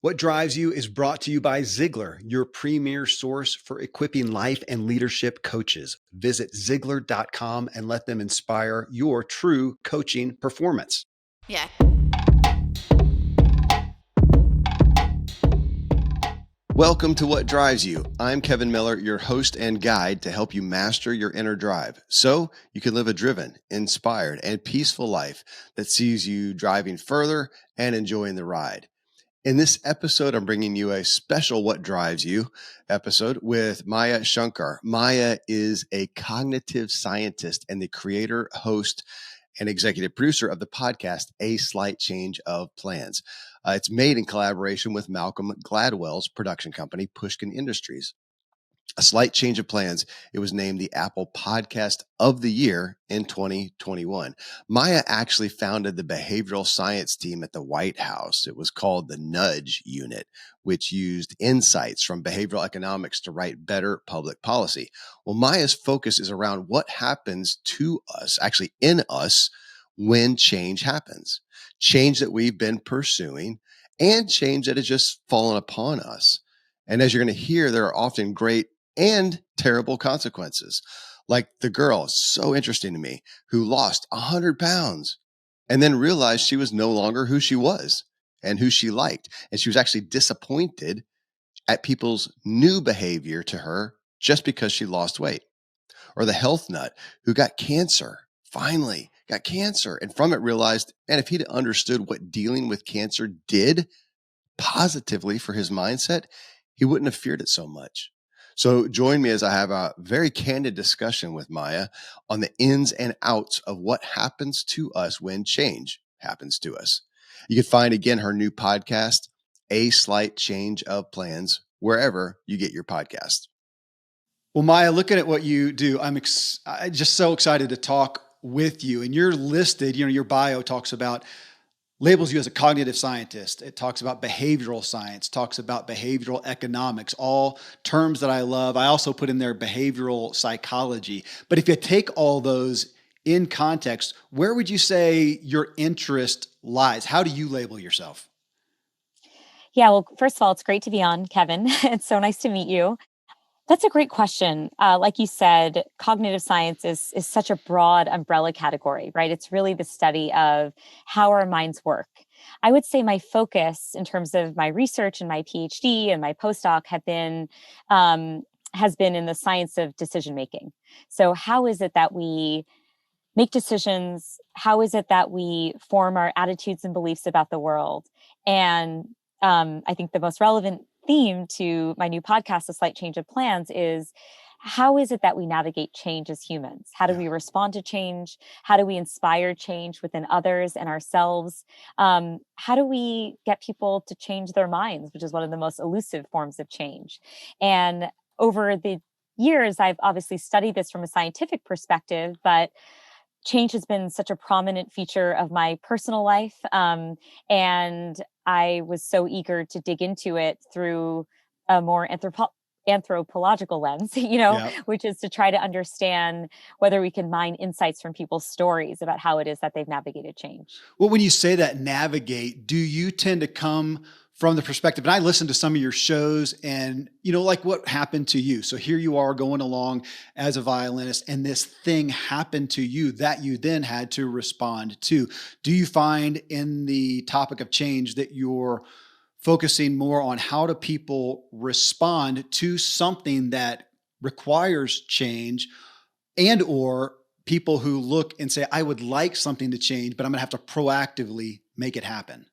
What Drives You is brought to you by Ziglar, your premier source for equipping life and leadership coaches. Visit Ziglar.com and let them inspire your true coaching performance. Yeah. Welcome to What Drives You. I'm Kevin Miller, your host and guide to help you master your inner drive so you can live a driven, inspired, and peaceful life that sees you driving further and enjoying the ride. In this episode, I'm bringing you a special What Drives You episode with Maya Shankar. Maya is a cognitive scientist and the creator, host, and executive producer of the podcast, A Slight Change of Plans. It's made in collaboration with Malcolm Gladwell's production company, Pushkin Industries. A Slight Change of Plans. It was named the Apple Podcast of the Year in 2021. Maya actually founded the behavioral science team at the White House. It was called the Nudge Unit, which used insights from behavioral economics to write better public policy. Well, Maya's focus is around what happens to us, actually in us, when change happens. Change that we've been pursuing and change that has just fallen upon us. And as you're going to hear, there are often great and terrible consequences. Like the girl, so interesting to me, who lost 100 pounds and then realized she was no longer who she was and who she liked. And she was actually disappointed at people's new behavior to her just because she lost weight. Or the health nut who got cancer, finally got cancer, and from it realized, and if he'd understood what dealing with cancer did positively for his mindset, he wouldn't have feared it so much. So join me as I have a very candid discussion with Maya on the ins and outs of what happens to us when change happens to us. You can find, again, her new podcast, A Slight Change of Plans, wherever you get your podcast. Well, Maya, looking at what you do, I'm just so excited to talk with you. And you're listed, your bio talks about labels you as a cognitive scientist. It talks about behavioral science, talks about behavioral economics, all terms that I love. I also put in there behavioral psychology. But if you take all those in context, where would you say your interest lies? How do you label yourself? Yeah, well, first of all, it's great to be on, Kevin. It's so nice to meet you. That's a great question. Like you said, cognitive science is such a broad umbrella category, right? It's really the study of how our minds work. I would say my focus in terms of my research and my PhD and my postdoc has been in the science of decision making. So how is it that we make decisions? How is it that we form our attitudes and beliefs about the world? And I think the most relevant theme to my new podcast, A Slight Change of Plans, is how is it that we navigate change as humans? How do we respond to change? How do we inspire change within others and ourselves? How do we get people to change their minds, which is one of the most elusive forms of change? And over the years, I've obviously studied this from a scientific perspective, but change has been such a prominent feature of my personal life. And I was so eager to dig into it through a more anthropological lens, which is to try to understand whether we can mine insights from people's stories about how it is that they've navigated change. Well, when you say that navigate, do you tend to come from the perspective, and I listened to some of your shows and, like what happened to you. So here you are going along as a violinist and this thing happened to you that you then had to respond to. Do you find in the topic of change that you're focusing more on how do people respond to something that requires change, and or people who look and say, I would like something to change, but I'm gonna have to proactively make it happen?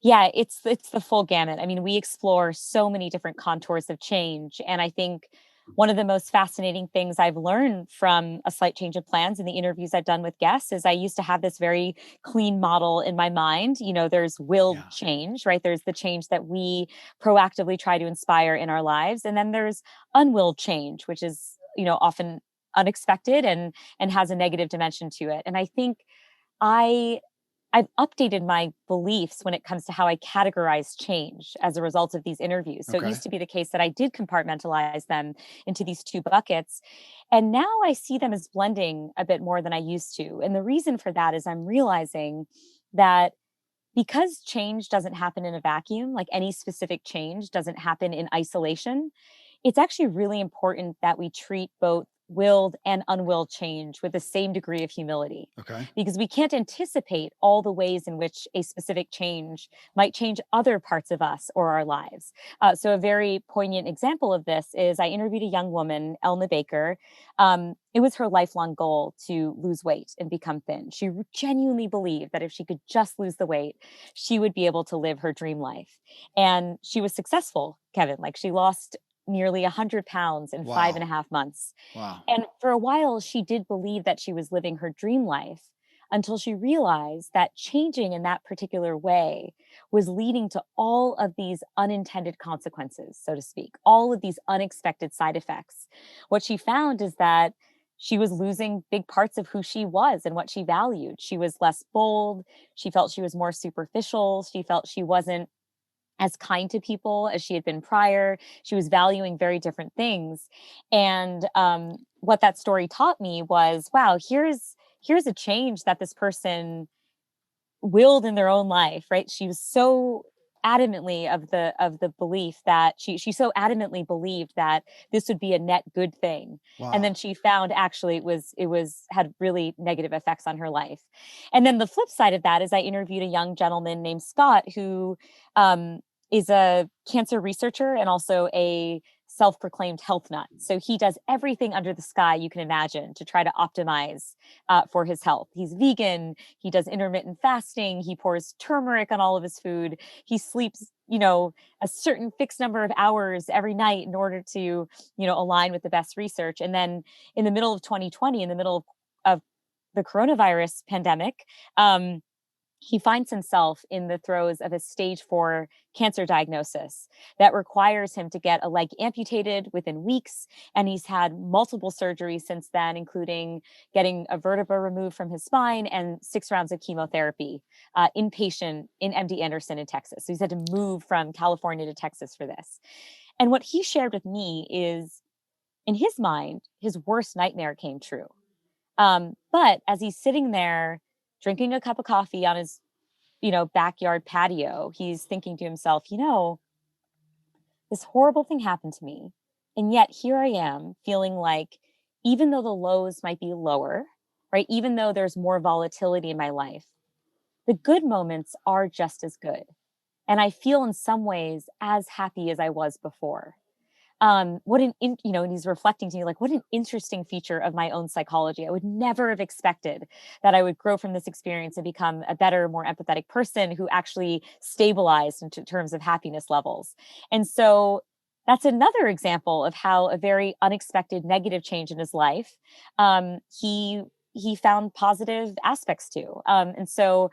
Yeah, it's the full gamut. I mean, we explore so many different contours of change. And I think one of the most fascinating things I've learned from A Slight Change of Plans in the interviews I've done with guests is I used to have this very clean model in my mind. There's will change, right? There's the change that we proactively try to inspire in our lives. And then there's unwilled change, which is, often unexpected and has a negative dimension to it. And I think I've updated my beliefs when it comes to how I categorize change as a result of these interviews. So It used to be the case that I did compartmentalize them into these two buckets. And now I see them as blending a bit more than I used to. And the reason for that is I'm realizing that because change doesn't happen in a vacuum, like any specific change doesn't happen in isolation, it's actually really important that we treat both willed and unwilled change with the same degree of humility, Okay. because we can't anticipate all the ways in which a specific change might change other parts of us or our lives. So, a very poignant example of this is I interviewed a young woman, Elna Baker. It was her lifelong goal to lose weight and become thin. She genuinely believed that if she could just lose the weight, she would be able to live her dream life. And she was successful, Kevin. Like, she lost nearly 100 pounds in five and Wow. a half months. Wow. And for a while, she did believe that she was living her dream life until she realized that changing in that particular way was leading to all of these unintended consequences, so to speak, all of these unexpected side effects. What she found is that she was losing big parts of who she was and what she valued. She was less bold. She felt she was more superficial. She felt she wasn't as kind to people as she had been prior. She was valuing very different things. And what that story taught me was, wow, here's a change that this person willed in their own life, right? She was so adamantly of the belief that she so adamantly believed that this would be a net good thing. And then Wow. she found actually it was had really negative effects on her life. And then the flip side of that is I interviewed a young gentleman named Scott who um is a cancer researcher and also a self-proclaimed health nut. So he does everything under the sky you can imagine to try to optimize for his health. He's vegan. He does intermittent fasting. He pours turmeric on all of his food. He sleeps, a certain fixed number of hours every night in order to, align with the best research. And then in the middle of 2020, in the middle of the coronavirus pandemic, he finds himself in the throes of a stage 4 cancer diagnosis that requires him to get a leg amputated within weeks. And he's had multiple surgeries since then, including getting a vertebra removed from his spine and 6 rounds of chemotherapy, inpatient in MD Anderson in Texas. So he's had to move from California to Texas for this. And what he shared with me is, in his mind, his worst nightmare came true. But as he's sitting there drinking a cup of coffee on his, backyard patio, he's thinking to himself, this horrible thing happened to me. And yet here I am feeling like even though the lows might be lower, right? Even though there's more volatility in my life, the good moments are just as good. And I feel in some ways as happy as I was before. And he's reflecting to me like, what an interesting feature of my own psychology. I would never have expected that I would grow from this experience and become a better, more empathetic person who actually stabilized in terms of happiness levels. And so that's another example of how a very unexpected negative change in his life, he found positive aspects to. And so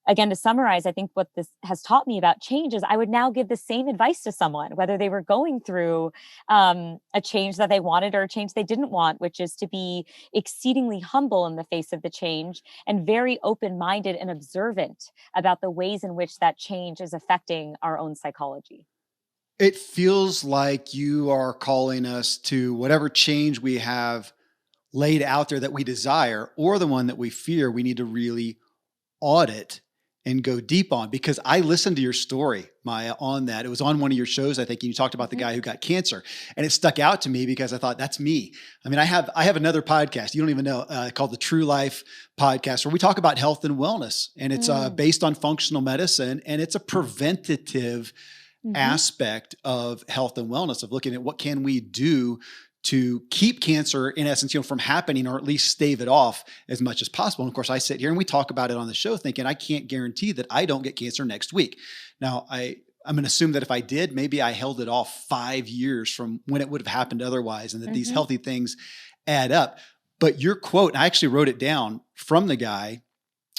again, to summarize, I think what this has taught me about change is I would now give the same advice to someone, whether they were going through a change that they wanted or a change they didn't want, which is to be exceedingly humble in the face of the change and very open-minded and observant about the ways in which that change is affecting our own psychology. It feels like you are calling us to whatever change we have laid out there that we desire or the one that we fear, we need to really audit and go deep on, because I listened to your story, Maya, on that. It was on one of your shows, I think, and you talked about the Mhm. guy who got cancer, and it stuck out to me because I thought that's me. I mean, I have another podcast you don't even know called the True Life Podcast, where we talk about health and wellness, and it's Mm. based on functional medicine, and it's a preventative Mhm. aspect of health and wellness, of looking at what can we do to keep cancer, in essence, from happening, or at least stave it off as much as possible. And of course, I sit here and we talk about it on the show thinking I can't guarantee that I don't get cancer next week. Now, I'm going to assume that if I did, maybe I held it off 5 years from when it would have happened otherwise, and that these Mhm. healthy things add up. But your quote, and I actually wrote it down from the guy,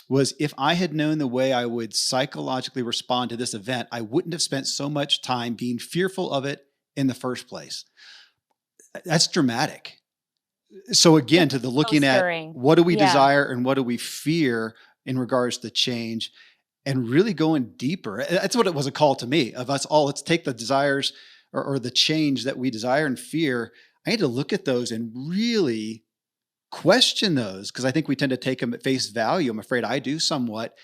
was, if I had known the way I would psychologically respond to this event, I wouldn't have spent so much time being fearful of it in the first place. That's dramatic. So again, It's to the so looking at stirring. what do we Yeah. desire and what do we fear in regards to change, and really going deeper. That's what it was, a call to me of us all. Let's take the desires or the change that we desire and fear. I need to look at those and really question those, because I think we tend to take them at face value. I'm afraid I do somewhat.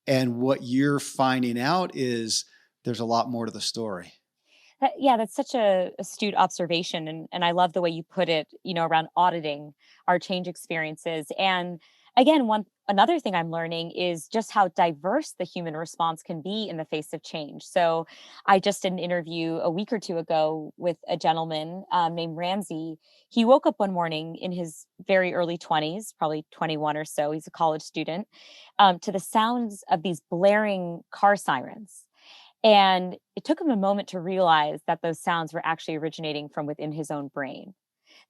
And what you're finding out is there's a lot more to the story. Yeah, that's such a astute observation, and I love the way you put it, around auditing our change experiences. And again, one another thing I'm learning is just how diverse the human response can be in the face of change. So, I just did an interview a week or two ago with a gentleman named Ramsey. He woke up one morning in his very early 20s, probably 21 or so. He's a college student, to the sounds of these blaring car sirens. And it took him a moment to realize that those sounds were actually originating from within his own brain,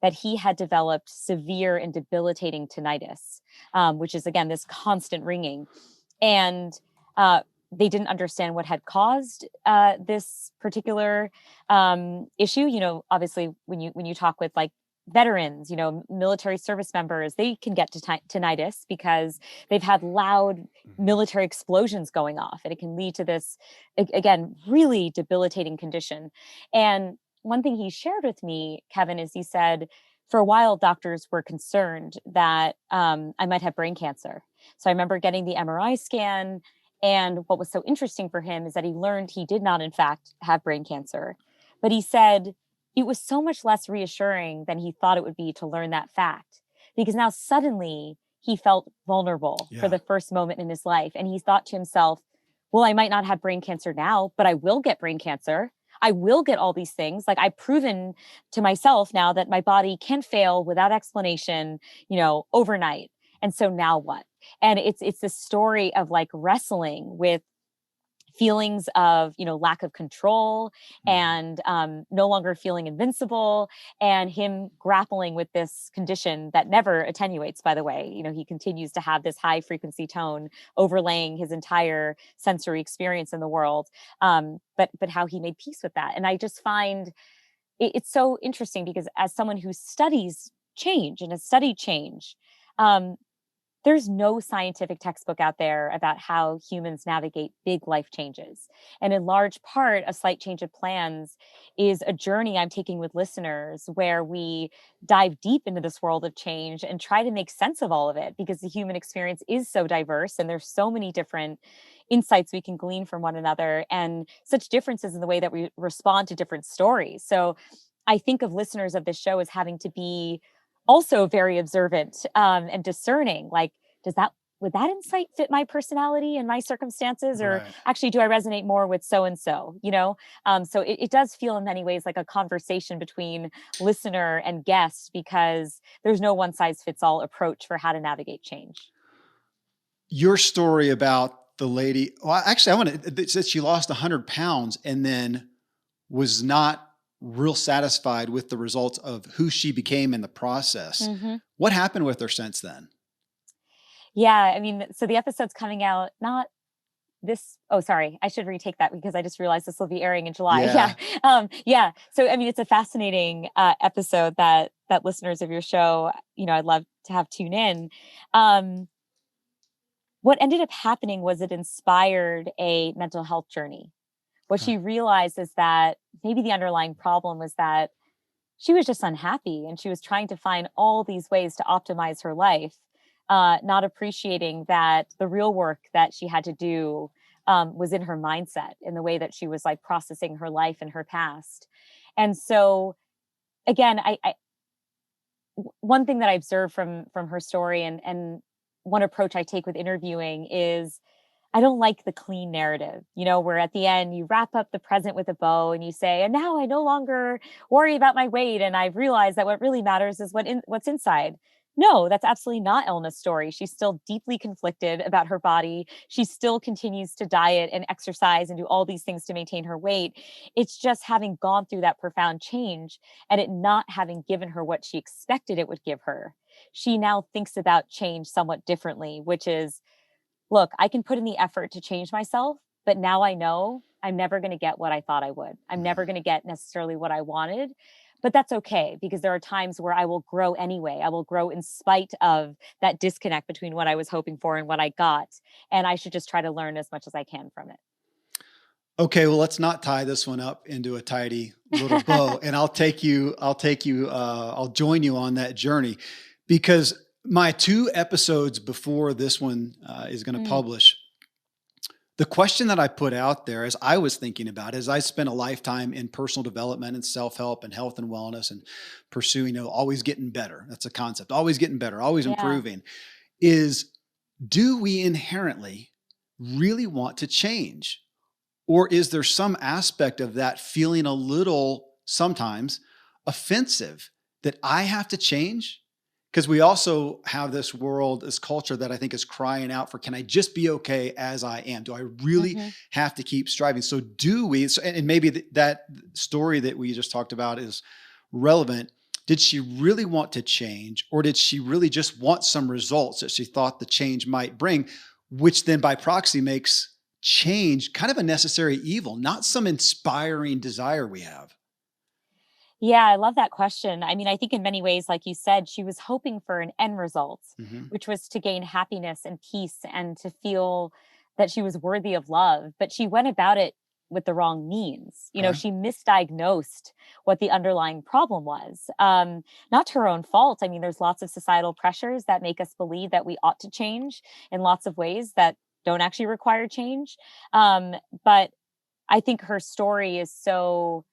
that he had developed severe and debilitating tinnitus, which is, again, this constant ringing. And they didn't understand what had caused this particular issue. Obviously, when you talk with like veterans, military service members, they can get to tinnitus because they've had loud military explosions going off, and it can lead to this again really debilitating condition. And one thing he shared with me, Kevin, is he said for a while doctors were concerned that I might have brain cancer. So I remember getting the MRI scan, and what was so interesting for him is that he learned he did not in fact have brain cancer. But he said it was so much less reassuring than he thought it would be to learn that fact, because now suddenly he felt vulnerable for the first moment in his life. And he thought to himself, well, I might not have brain cancer now, but I will get brain cancer. I will get all these things. Like, I've proven to myself now that my body can fail without explanation, overnight. And so now what? And it's this story of like wrestling with feelings of lack of control and no longer feeling invincible, and him grappling with this condition that never attenuates, by the way. He continues to have this high frequency tone overlaying his entire sensory experience in the world, but how he made peace with that. And I just find it's so interesting, because as someone who studies change and has studied change, there's no scientific textbook out there about how humans navigate big life changes. And in large part, a slight change of plans is a journey I'm taking with listeners where we dive deep into this world of change and try to make sense of all of it, because the human experience is so diverse and there's so many different insights we can glean from one another, and such differences in the way that we respond to different stories. So I think of listeners of this show as having to be also very observant and discerning. Like, would that insight fit my personality and my circumstances, or Right. actually do I resonate more with so and so? So it does feel in many ways like a conversation between listener and guest, because there's no one size fits all approach for how to navigate change. Your story about the lady, well, actually, it says she lost 100 pounds and then was not real satisfied with the results of who she became in the process. Mm-hmm. What happened with her since then? Yeah, I mean, so the episode's coming out not this. Oh, sorry, I should retake that, because I just realized this will be airing in July. Yeah. Yeah. So I mean, it's a fascinating episode that listeners of your show, I'd love to have tune in. What ended up happening was it inspired a mental health journey. What Okay. she realized is that maybe the underlying problem was that she was just unhappy, and she was trying to find all these ways to optimize her life, not appreciating that the real work that she had to do was in her mindset, in the way that she was like processing her life and her past. And so, again, one thing that I observed from her story, and one approach I take with interviewing is I don't like the clean narrative, where at the end you wrap up the present with a bow and you say, and now I no longer worry about my weight. And I've realized that what really matters is what's inside. No, that's absolutely not Elna's story. She's still deeply conflicted about her body. She still continues to diet and exercise and do all these things to maintain her weight. It's just having gone through that profound change and it not having given her what she expected it would give her. She now thinks about change somewhat differently, which is, look, I can put in the effort to change myself, but now I know I'm never going to get what I thought I would. I'm never going to get necessarily what I wanted, but that's okay, because there are times where I will grow anyway. I will grow in spite of that disconnect between what I was hoping for and what I got. And I should just try to learn as much as I can from it. Okay, well, let's not tie this one up into a tidy little bow, and I'll join you on that journey, because my 2 episodes before this one is going to publish, The question that I put out there as I was thinking about, as I spent a lifetime in personal development and self-help and health and wellness and pursuing, always getting better. That's a concept. Always getting better, always Yeah. improving. Is, do we inherently really want to change? Or is there some aspect of that feeling a little sometimes offensive that I have to change? Because we also have this world, this culture that I think is crying out for, can I just be okay as I am? Do I really Hmm. have to keep striving? So do we, and maybe that story that we just talked about is relevant. Did she really want to change, or did she really just want some results that she thought the change might bring, which then by proxy makes change kind of a necessary evil, not some inspiring desire we have? Yeah, I love that question. I mean, I think in many ways, like you said, she was hoping for an end result, Hmm. which was to gain happiness and peace and to feel that she was worthy of love. But she went about it with the wrong means. Okay. She misdiagnosed what the underlying problem was. Not to her own fault. I mean, there's lots of societal pressures that make us believe that we ought to change in lots of ways that don't actually require change. But I think her story is so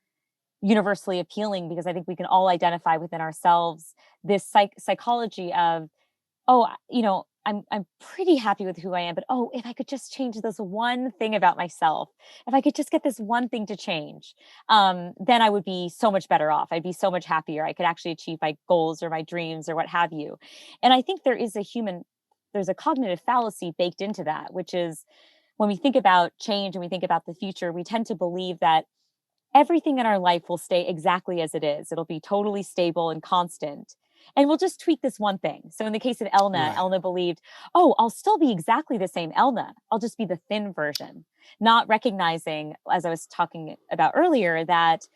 universally appealing because I think we can all identify within ourselves this psychology of, oh, I'm pretty happy with who I am, but oh, if I could just change this one thing about myself, if I could just get this one thing to change, then I would be so much better off. I'd be so much happier. I could actually achieve my goals or my dreams or what have you. And I think there's a cognitive fallacy baked into that, which is when we think about change and we think about the future, we tend to believe that everything in our life will stay exactly as it is. It'll be totally stable and constant. And we'll just tweak this one thing. So in the case of Elna, Right. Elna believed, oh, I'll still be exactly the same Elna. I'll just be the thin version, not recognizing, as I was talking about earlier, that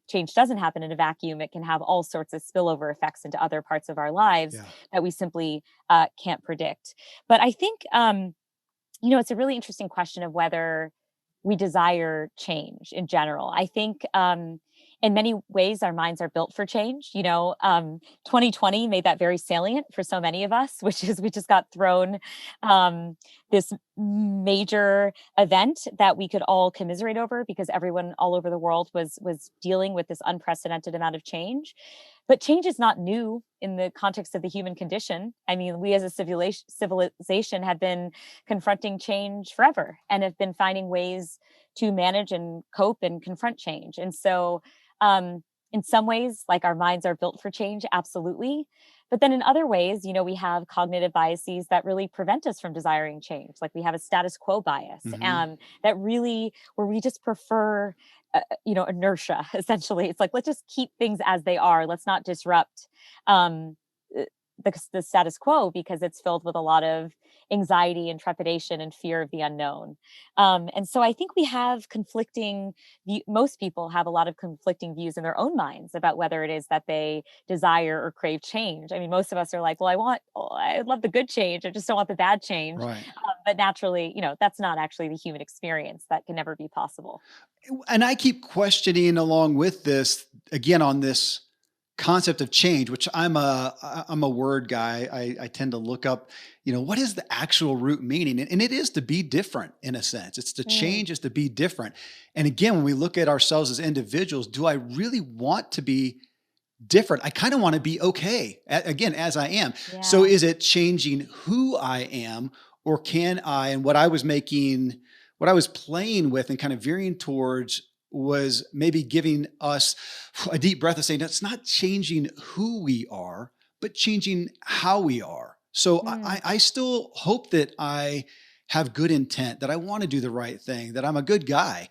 change doesn't happen in a vacuum. It can have all sorts of spillover effects into other parts of our lives Yeah. that we simply can't predict. But I think it's a really interesting question of whether we desire change in general. I think in many ways our minds are built for change. 2020 made that very salient for so many of us, which is we just got thrown this major event that we could all commiserate over because everyone all over the world was dealing with this unprecedented amount of change. But change is not new in the context of the human condition. I mean, we as a civilization have been confronting change forever and have been finding ways to manage and cope and confront change. And so, in some ways, like our minds are built for change, absolutely. But then in other ways, we have cognitive biases that really prevent us from desiring change. Like we have a status quo bias Hmm. that really, where we just prefer, inertia, essentially. It's like, let's just keep things as they are. Let's not disrupt um, uh, the status quo because it's filled with a lot of anxiety and trepidation and fear of the unknown. And so I think we have most people have a lot of conflicting views in their own minds about whether it is that they desire or crave change. I mean, most of us are like, well, I love the good change. I just don't want the bad change. Right. But naturally, that's not actually the human experience. That can never be possible. And I keep questioning along with this again on this concept of change, which I'm a word guy. I tend to look up, what is the actual root meaning? And it is to be different in a sense. It's to Mm, change is to be different. And again, when we look at ourselves as individuals, do I really want to be different? I kind of want to be okay, again, as I am. So yeah. is it changing who I am, or can I, and what I was playing with and kind of veering towards was maybe giving us a deep breath of saying, it's not changing who we are, but changing how we are. So Mm, I still hope that I have good intent, that I want to do the right thing, that I'm a good guy,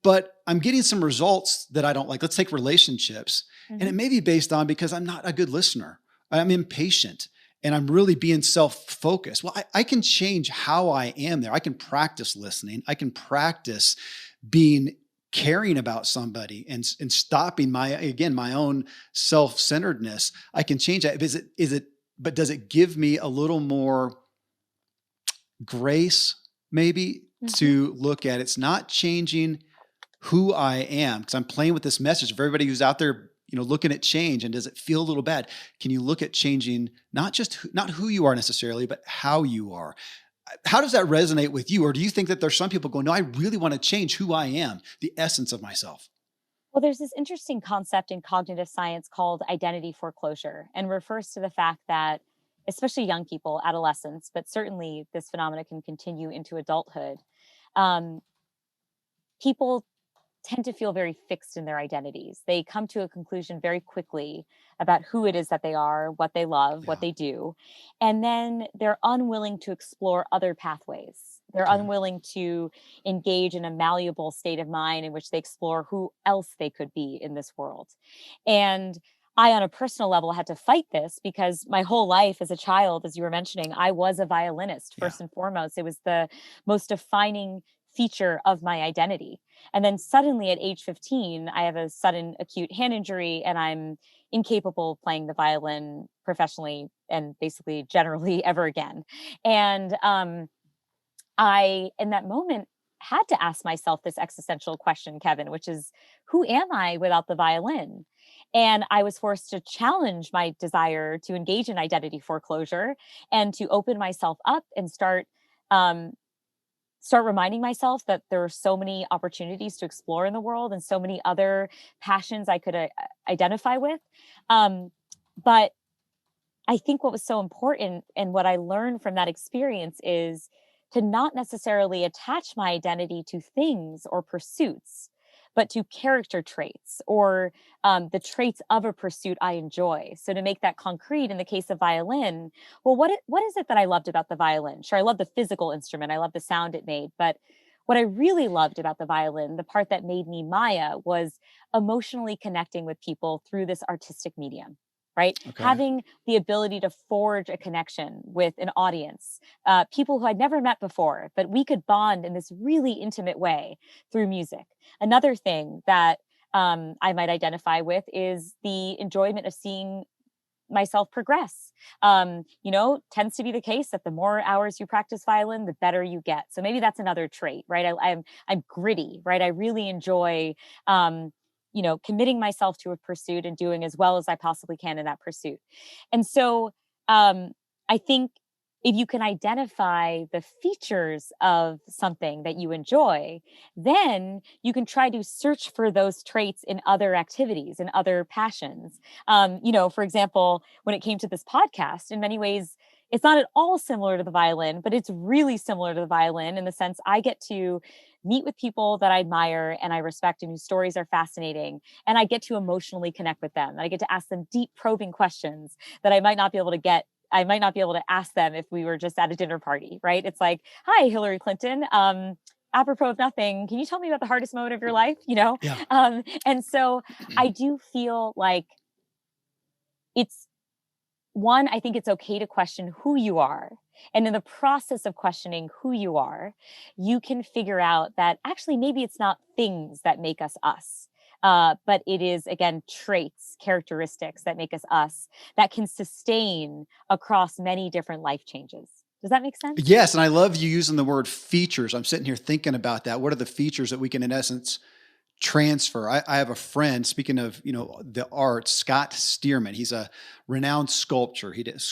but I'm getting some results that I don't like. Let's take relationships. And mhm. it may be based on because I'm not a good listener. I'm impatient and I'm really being self focused. Well, I can change how I am there. I can practice listening. I can practice being caring about somebody and stopping my own self centeredness. I can change that. But does it give me a little more grace maybe Mhm. to look at? It's not changing who I am, because I'm playing with this message for everybody who's out there, looking at change. And does it feel a little bad? Can you look at changing not who you are necessarily, but how you are? how does that resonate with you? Or do you think that there's some people going, no, I really want to change who I am, the essence of myself? Well, there's this interesting concept in cognitive science called identity foreclosure, and refers to the fact that, especially young people, adolescents, but certainly this phenomena can continue into adulthood. Um, People tend to feel very fixed in their identities. They come to a conclusion very quickly about who it is that they are, what they love, what Yeah. they do. And then they're unwilling to explore other pathways. They're Okay. unwilling to engage in a malleable state of mind in which they explore who else they could be in this world. And I, on a personal level, had to fight this because my whole life as a child, as you were mentioning, I was a violinist Yeah. first and foremost. It was the most defining feature of my identity. And then suddenly at age 15, I have a sudden acute hand injury and I'm incapable of playing the violin professionally and basically generally ever again. And I, in that moment, had to ask myself this existential question, Kevin, which is, who am I without the violin? And I was forced to challenge my desire to engage in identity foreclosure and to open myself up and um, start reminding myself that there are so many opportunities to explore in the world and so many other passions I could identify with. Um, but I think what was so important and what I learned from that experience is to not necessarily attach my identity to things or pursuits, but to character traits or the traits of a pursuit I enjoy. So to make that concrete, in the case of violin, well, what is it that I loved about the violin? Sure, I love the physical instrument, I love the sound it made, but what I really loved about the violin, the part that made me Maya, was emotionally connecting with people through this artistic medium, right? Okay. Having the ability to forge a connection with an audience, people who I'd never met before, but we could bond in this really intimate way through music. Another thing that I might identify with is the enjoyment of seeing myself progress. Tends to be the case that the more hours you practice violin, the better you get. So maybe that's another trait, right? I'm gritty, right? I really enjoy, committing myself to a pursuit and doing as well as I possibly can in that pursuit. And so, I think if you can identify the features of something that you enjoy, then you can try to search for those traits in other activities and other passions. For example, when it came to this podcast, in many ways, it's not at all similar to the violin, but it's really similar to the violin in the sense I get to meet with people that I admire and I respect and whose stories are fascinating. And I get to emotionally connect with them. And I get to ask them deep, probing questions that I might not be able to ask them if we were just at a dinner party, right? It's like, hi, Hillary Clinton. Apropos of nothing, can you tell me about the hardest moment of your life? Yeah. And so I do feel like it's one, I think it's okay to question who you are. And in the process of questioning who you are, you can figure out that actually maybe it's not things that make us us. But it is, again, traits, characteristics that make us us that can sustain across many different life changes. Does that make sense? Yes, and I love you using the word features. I'm sitting here thinking about that. What are the features that we can, in essence, transfer? I have a friend, speaking of, the arts, Scott Stearman. He's a renowned sculptor. He does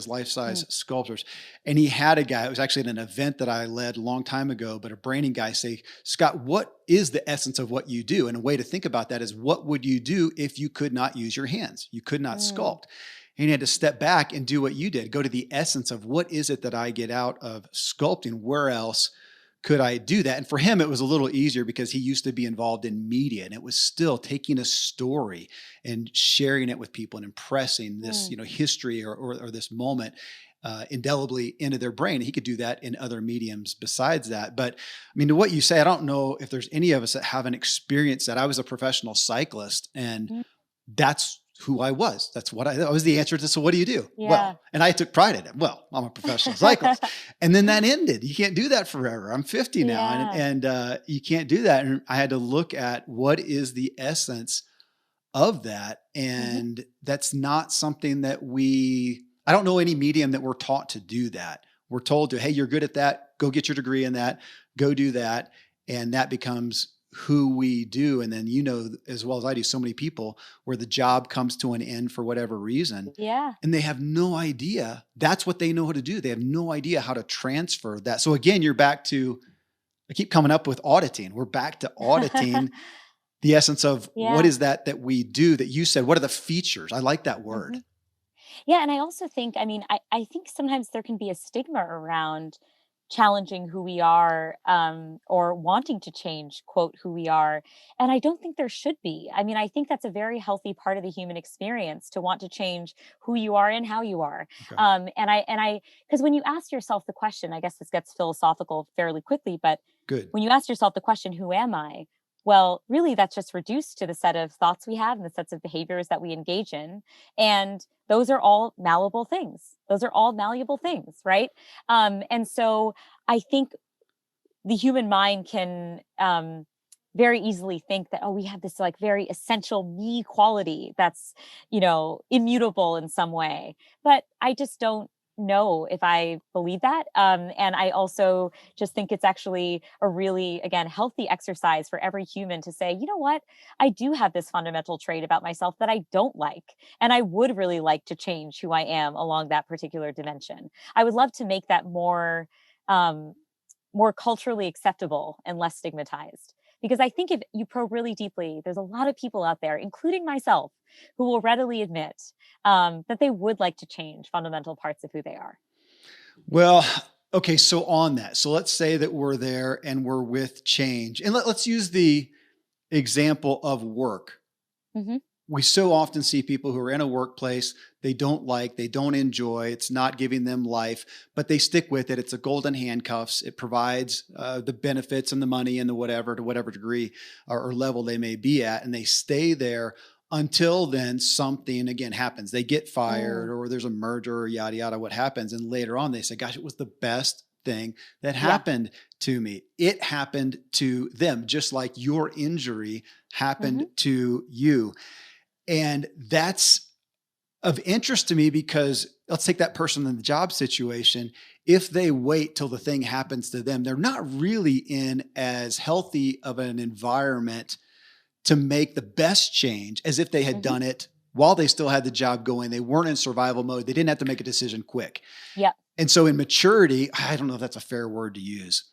life-size Mm, sculptures. And he had a guy, it was actually at an event that I led a long time ago, but a branding guy say, Scott, what is the essence of what you do? And a way to think about that is, what would you do if you could not use your hands? You could not mm, sculpt. And he had to step back and do what you did. Go to the essence of, what is it that I get out of sculpting? Where else could I do that? And for him, it was a little easier because he used to be involved in media, and it was still taking a story and sharing it with people and impressing this, mm. history or this moment indelibly into their brain. He could do that in other mediums besides that. But I mean, to what you say, I don't know if there's any of us that haven't experienced that. I was a professional cyclist, and Mm. that's who I was. That was the answer to, so what do you do? Yeah. Well, and I took pride in it. Well, I'm a professional cyclist. And then that ended. You can't do that forever. I'm 50 now, Yeah. and you can't do that. And I had to look at, what is the essence of that. Mhm. And that's not something that I don't know any medium that we're taught to do that. We're told to, hey, you're good at that. Go get your degree in that. Go do that. And that becomes who we do. And then, as well as I do, so many people where the job comes to an end for whatever reason, Yeah. and they have no idea that's what they know how to do. They have no idea how to transfer that. So again, you're back to, I keep coming up with auditing. We're back to auditing the essence of what Yeah. is that we do that you said, what are the features? I like that word. Mhm. Yeah, and I also think, I mean, I think sometimes there can be a stigma around challenging who we are, or wanting to change, quote, who we are. And I don't think there should be. I mean, I think that's a very healthy part of the human experience to want to change who you are and how you are. Okay. Because when you ask yourself the question, I guess this gets philosophical fairly quickly, but Good. when you ask yourself the question, who am I? Well, really, that's just reduced to the set of thoughts we have and the sets of behaviors that we engage in. And those are all malleable things. Those are all malleable things, right? And so I think the human mind can very easily think that, oh, we have this like very essential me quality that's, immutable in some way. But I just don't know if I believe that. And I also just think it's actually a really, again, healthy exercise for every human to say, you know what, I do have this fundamental trait about myself that I don't like. And I would really like to change who I am along that particular dimension. I would love to make that um, more culturally acceptable and less stigmatized. Because I think if you probe really deeply, there's a lot of people out there, including myself, who will readily admit that they would like to change fundamental parts of who they are. Well, okay. So on that, so let's say that we're there and we're with change, and let's use the example of work. Hmm. We so often see people who are in a workplace they don't like, they don't enjoy, it's not giving them life, but they stick with it. It's a golden handcuffs. It provides the benefits and the money and the whatever to whatever degree or level they may be at, and they stay there until then something again happens. They get fired Mm. or there's a merger or yada yada. What happens? And later on, they say, "Gosh, it was the best thing that Yeah. happened to me. It happened to them, just like your injury happened Hmm. to you." And that's of interest to me because let's take that person in the job situation. If they wait till the thing happens to them, they're not really in as healthy of an environment to make the best change as if they had Hmm. done it while they still had the job going. They weren't in survival mode. They didn't have to make a decision quick. Yep. And so in maturity, I don't know if that's a fair word to use.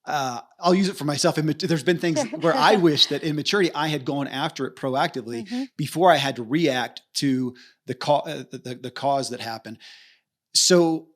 I'll use it for myself. There's been things where I wish that in maturity I had gone after it proactively Hmm. before I had to react to the cause that happened. So,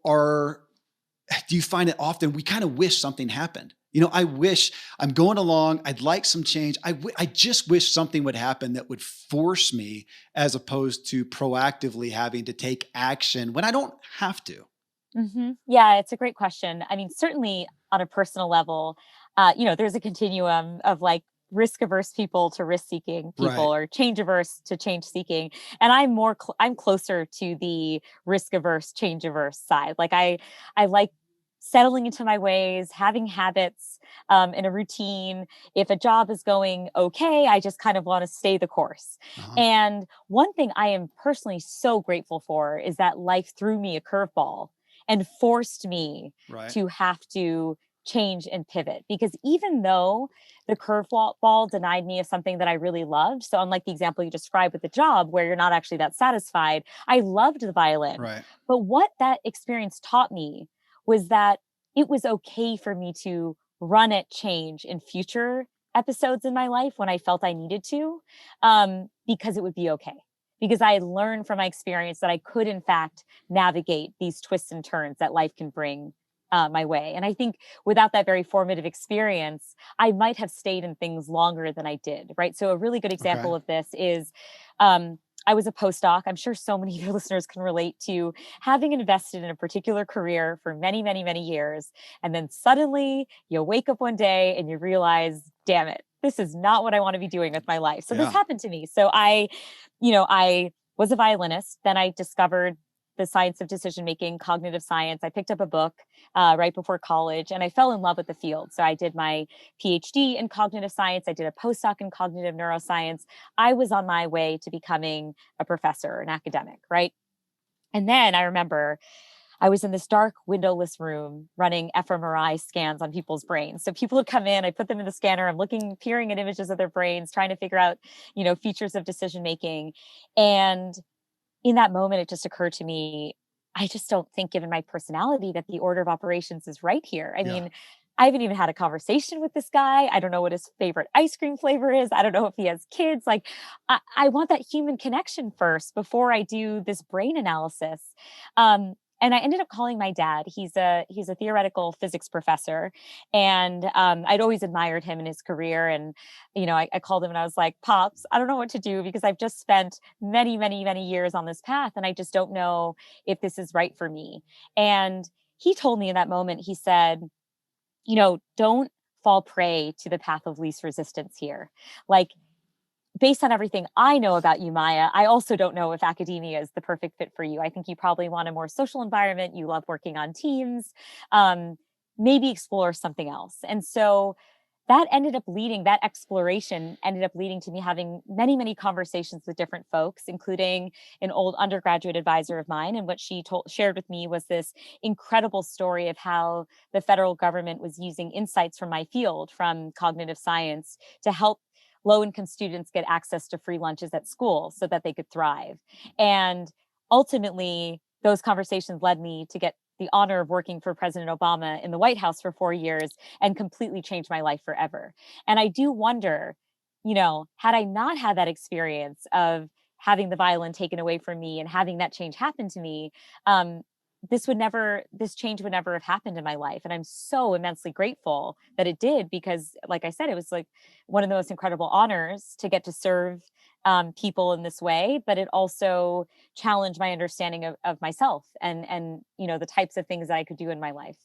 do you find it often we kind of wish something happened? I wish I'm going along. I'd like some change. I just wish something would happen that would force me, as opposed to proactively having to take action when I don't have to. Hmm. Yeah, it's a great question. I mean, certainly on a personal level, there's a continuum of like risk averse people to risk seeking people, Right. or change averse to change seeking. And I'm closer to the risk averse, change averse side. Like I like settling into my ways, having habits, in a routine. If a job is going okay, I just kind of want to stay the course. Uh-huh. And one thing I am personally so grateful for is that life threw me a curveball and forced me Right. to have to change and pivot. Because even though the curveball denied me of something that I really loved, so unlike the example you described with the job where you're not actually that satisfied, I loved the violin. Right. But what that experience taught me was that it was okay for me to run at change in future episodes in my life when I felt I needed to, because it would be okay. Because I had learned from my experience that I could, in fact, navigate these twists and turns that life can bring my way. And I think without that very formative experience, I might have stayed in things longer than I did. Right. So, a really good Okay. example of this is um, I was a postdoc. I'm sure so many of your listeners can relate to having invested in a particular career for many, many, many years. And then suddenly you wake up one day and you realize, damn it, this is not what I want to be doing with my life. So, this Yeah. happened to me. So, I was a violinist. Then I discovered the science of decision making, cognitive science. I picked up a book right before college and I fell in love with the field. So I did my PhD in cognitive science. I did a postdoc in cognitive neuroscience. I was on my way to becoming a professor, an academic, right? And then I remember I was in this dark windowless room running fMRI scans on people's brains. So people would come in, I put them in the scanner, I'm looking, peering at images of their brains, trying to figure out, features of decision making. And in that moment, it just occurred to me, I just don't think, given my personality, that the order of operations is right here. I Yeah. mean, I haven't even had a conversation with this guy. I don't know what his favorite ice cream flavor is. I don't know if he has kids. Like, I want that human connection first before I do this brain analysis. And I ended up calling my dad. He's a theoretical physics professor, and I'd always admired him in his career. And I called him and I was like, "Pops, I don't know what to do because I've just spent many, many, many years on this path, and I just don't know if this is right for me." And he told me in that moment, he said, don't fall prey to the path of least resistance here. Like, based on everything I know about you, Maya, I also don't know if academia is the perfect fit for you. I think you probably want a more social environment. You love working on teams. Um, Maybe explore something else. And so that exploration ended up leading to me having many, many conversations with different folks, including an old undergraduate advisor of mine. And what she shared with me was this incredible story of how the federal government was using insights from my field, from cognitive science, to help low income students get access to free lunches at school so that they could thrive. And ultimately, those conversations led me to get the honor of working for President Obama in the White House for 4 years and completely changed my life forever. And I do wonder, had I not had that experience of having the violin taken away from me and having that change happen to me, um, this change would never have happened in my life. And I'm so immensely grateful that it did, because like I said, it was like one of the most incredible honors to get to serve people in this way, but it also challenged my understanding of myself and the types of things that I could do in my life.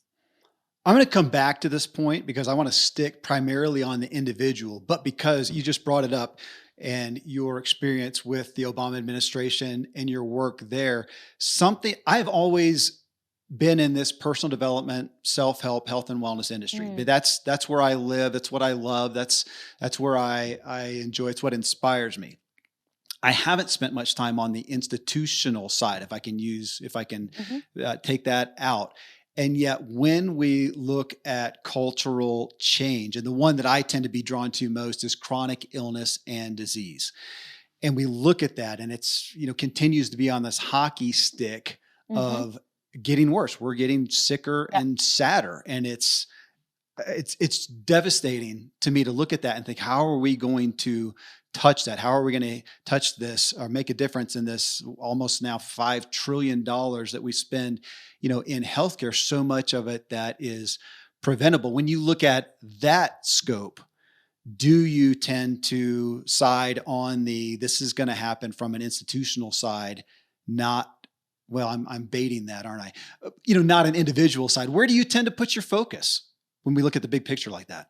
I'm going to come back to this point because I want to stick primarily on the individual, but because you just brought it up and your experience with the Obama administration and your work there, something I've always been in this personal development, self-help, health and wellness industry. But Mm, that's where I live. That's what I love. That's where I enjoy. It's what inspires me. I haven't spent much time on the institutional side, if I can mhm. take that out. And yet, when we look at cultural change, and the one that I tend to be drawn to most is chronic illness and disease. And we look at that, and it's, continues to be on this hockey stick Mhm. of getting worse. We're getting sicker Yep. and sadder. And it's devastating to me to look at that and think, how are we going to touch that? How are we going to touch this or make a difference in this almost now $5 trillion that we spend, in healthcare? So much of it that is preventable. When you look at that scope, do you tend to side on this is going to happen from an institutional side, not, well, I'm baiting that, aren't I? Not an individual side. Where do you tend to put your focus when we look at the big picture like that?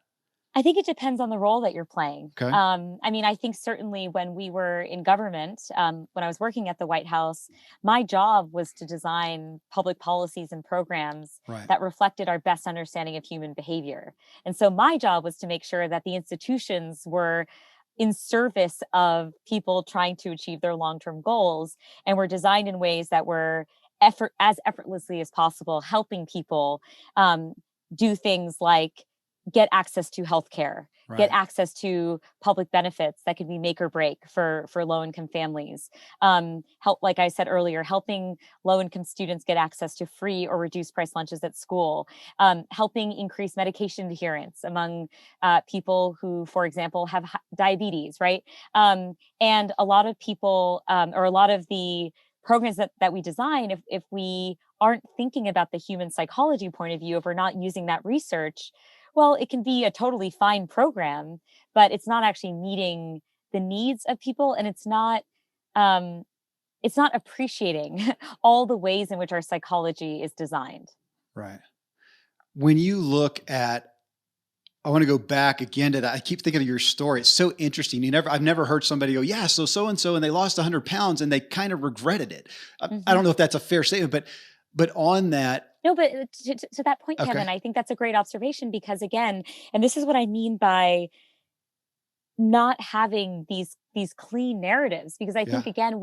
I think it depends on the role that you're playing. Okay. I mean, I think certainly when we were in government, when I was working at the White House, my job was to design public policies and programs Right. that reflected our best understanding of human behavior. And so my job was to make sure that the institutions were in service of people trying to achieve their long-term goals, and were designed in ways that were effortlessly as possible, helping people um, do things like get access to healthcare, get Right. access to public benefits that could be make or break for low income families. Help, like I said earlier, helping low income students get access to free or reduced price lunches at school. Helping increase medication adherence among people who, for example, have diabetes, right? And a lot of people, or a lot of the programs that we design, if we aren't thinking about the human psychology point of view, if we're not using that research, well, it can be a totally fine program, but it's not actually meeting the needs of people, and um, it's not appreciating all the ways in which our psychology is designed. Right. When you look at, I want to go back again to that. I keep thinking of your story. It's so interesting. I've never heard somebody go, yeah, so and so, and they lost 100 pounds and they kind of regretted it. I Mhm. don't know if that's a fair statement, but on that, No, but to that point, okay, Kevin, I think that's a great observation, because again, and this is what I mean by not having these clean narratives, because I yeah, think again,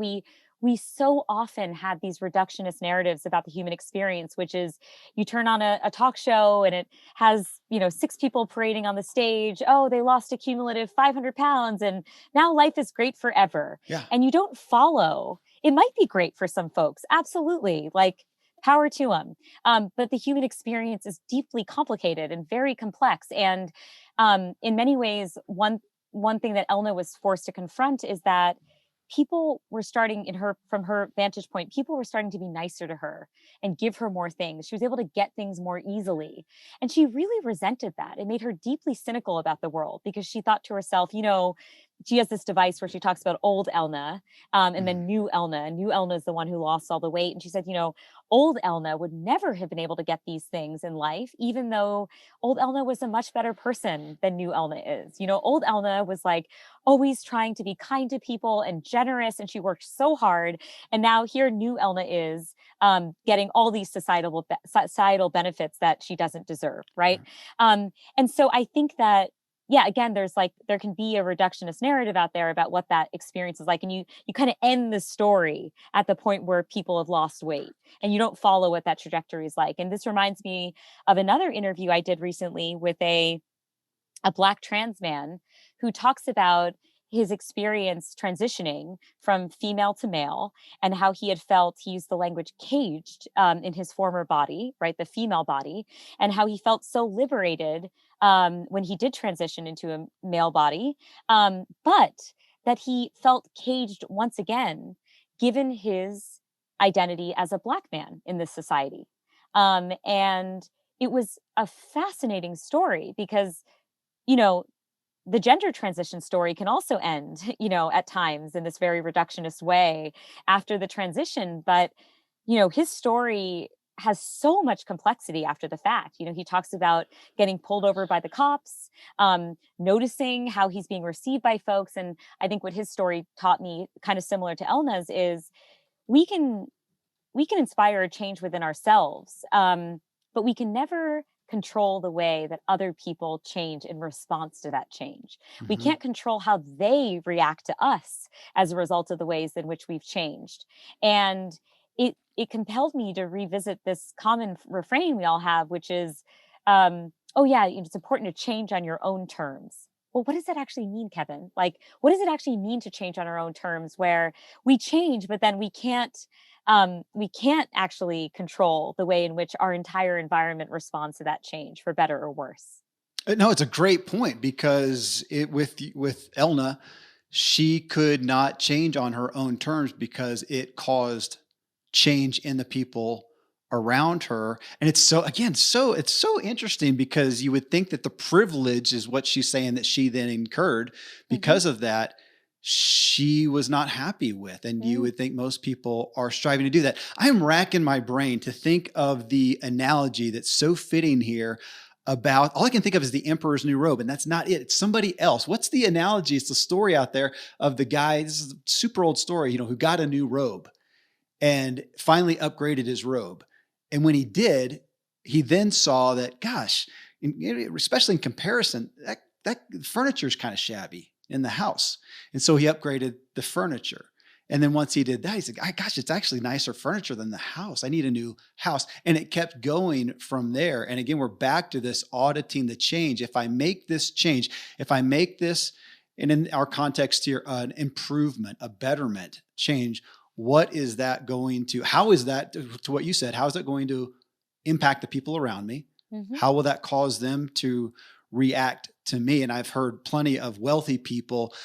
we so often had these reductionist narratives about the human experience, which is you turn on a talk show and it has, 6 people parading on the stage. Oh, they lost a cumulative 500 pounds and now life is great forever. Yeah. And you don't follow. It might be great for some folks. Absolutely. Like, power to them. But the human experience is deeply complicated and very complex. And in many ways, one thing that Elna was forced to confront is that people were starting from her vantage point, people were starting to be nicer to her and give her more things. She was able to get things more easily. And she really resented that. It made her deeply cynical about the world because she thought to herself, she has this device where she talks about old Elna and then new Elna. And new Elna is the one who lost all the weight. And she said, old Elna would never have been able to get these things in life, even though old Elna was a much better person than new Elna is. Old Elna was like always trying to be kind to people and generous, and she worked so hard. And now here new Elna is getting all these societal benefits that she doesn't deserve, right? And so I think that yeah, again, there can be a reductionist narrative out there about what that experience is like. And you kind of end the story at the point where people have lost weight and you don't follow what that trajectory is like. And this reminds me of another interview I did recently with a Black trans man who talks about his experience transitioning from female to male and how he had felt, he used the language caged in his former body, right, the female body, and how he felt so liberated when he did transition into a male body, but that he felt caged once again, given his identity as a Black man in this society. And it was a fascinating story because you know, the gender transition story can also end, at times in this very reductionist way after the transition. But, his story has so much complexity after the fact. He talks about getting pulled over by the cops, noticing how he's being received by folks. And I think what his story taught me, kind of similar to Elna's, is we can inspire a change within ourselves, but we can never control the way that other people change in response to that change. We Mhm. can't control how they react to us as a result of the ways in which we've changed. And it compelled me to revisit this common refrain we all have, which is, oh yeah, it's important to change on your own terms. Well, what does that actually mean, Kevin? Like, what does it actually mean to change on our own terms where we change, but then we can't actually control the way in which our entire environment responds to that change, for better or worse. No, it's a great point because with Elna, she could not change on her own terms because it caused change in the people around her. And it's it's so interesting because you would think that the privilege is what she's saying that she then incurred Mhm. because of that she was not happy with. And you Mm. would think most people are striving to do that. I'm racking my brain to think of the analogy that's so fitting here about all I can think of is the emperor's new robe, and that's not it. It's somebody else. What's the analogy? It's the story out there of the guy. This is a super old story, who got a new robe and finally upgraded his robe. And when he did, he then saw that, gosh, especially in comparison, that furniture is kind of shabby in the house. And so he upgraded the furniture. And then once he did that, he said, gosh, it's actually nicer furniture than the house. I need a new house. And it kept going from there. And again, we're back to this auditing the change. If I make this change, if I make this, and in our context here, an improvement, a betterment change, what is that going to, how is that, to what you said, how is that going to impact the people around me? Mhm. How will that cause them to react to me? And I've heard plenty of wealthy people